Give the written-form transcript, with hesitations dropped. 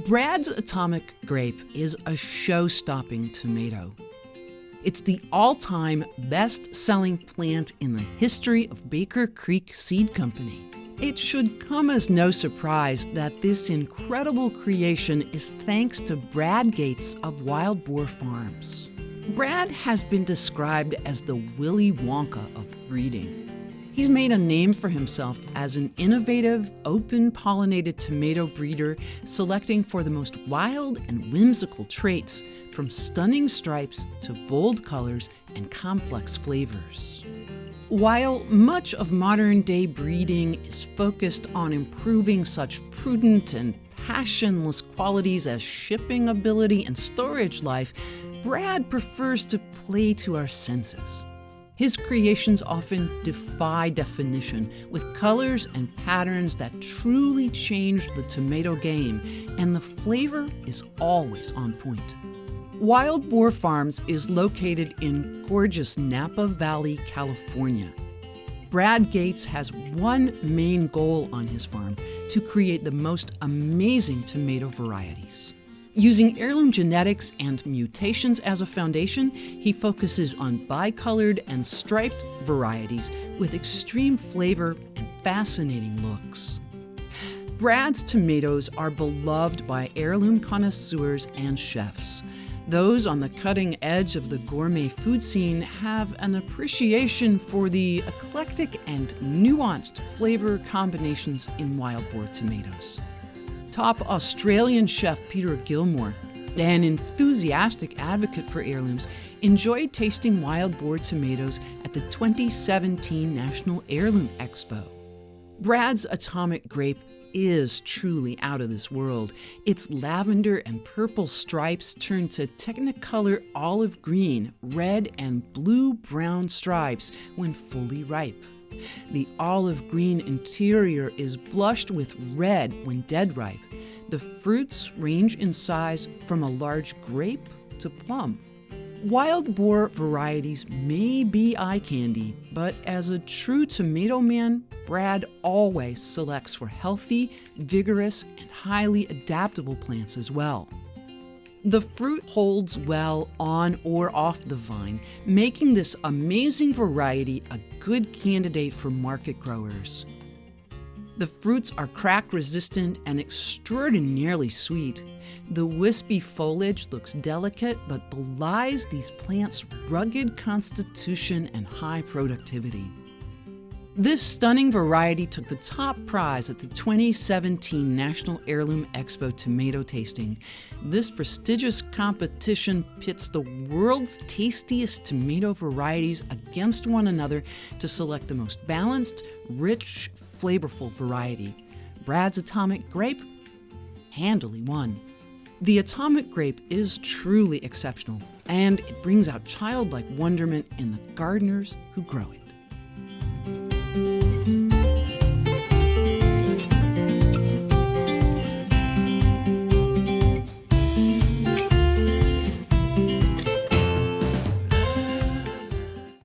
Brad's Atomic Grape is a show-stopping tomato. It's the all-time best-selling plant in the history of Baker Creek Seed Company. It should come as no surprise that this incredible creation is thanks to Brad Gates of Wild Boar Farms. Brad has been described as the Willy Wonka of breeding. He's made a name for himself as an innovative, open-pollinated tomato breeder, selecting for the most wild and whimsical traits, from stunning stripes to bold colors and complex flavors. While much of modern-day breeding is focused on improving such prudent and passionless qualities as shipping ability and storage life, Brad prefers to play to our senses. His creations often defy definition, with colors and patterns that truly change the tomato game, and the flavor is always on point. Wild Boar Farms is located in gorgeous Napa Valley, California. Brad Gates has one main goal on his farm: to create the most amazing tomato varieties. Using heirloom genetics and mutations as a foundation, he focuses on bicolored and striped varieties with extreme flavor and fascinating looks. Brad's tomatoes are beloved by heirloom connoisseurs and chefs. Those on the cutting edge of the gourmet food scene have an appreciation for the eclectic and nuanced flavor combinations in wild boar tomatoes. Top Australian chef Peter Gilmore, an enthusiastic advocate for heirlooms, enjoyed tasting wild boar tomatoes at the 2017 National Heirloom Expo. Brad's Atomic Grape is truly out of this world. Its lavender and purple stripes turn to Technicolor olive green, red, and blue-brown stripes when fully ripe. The olive green interior is blushed with red when dead ripe. The fruits range in size from a large grape to plum. Wild boar varieties may be eye candy, but as a true tomato man, Brad always selects for healthy, vigorous, and highly adaptable plants as well. The fruit holds well on or off the vine, making this amazing variety a good candidate for market growers. The fruits are crack-resistant and extraordinarily sweet. The wispy foliage looks delicate but belies these plants' rugged constitution and high productivity. This stunning variety took the top prize at the 2017 National Heirloom Expo Tomato Tasting. This prestigious competition pits the world's tastiest tomato varieties against one another to select the most balanced, rich, flavorful variety. Brad's Atomic Grape handily won. The Atomic Grape is truly exceptional, and it brings out childlike wonderment in the gardeners who grow it.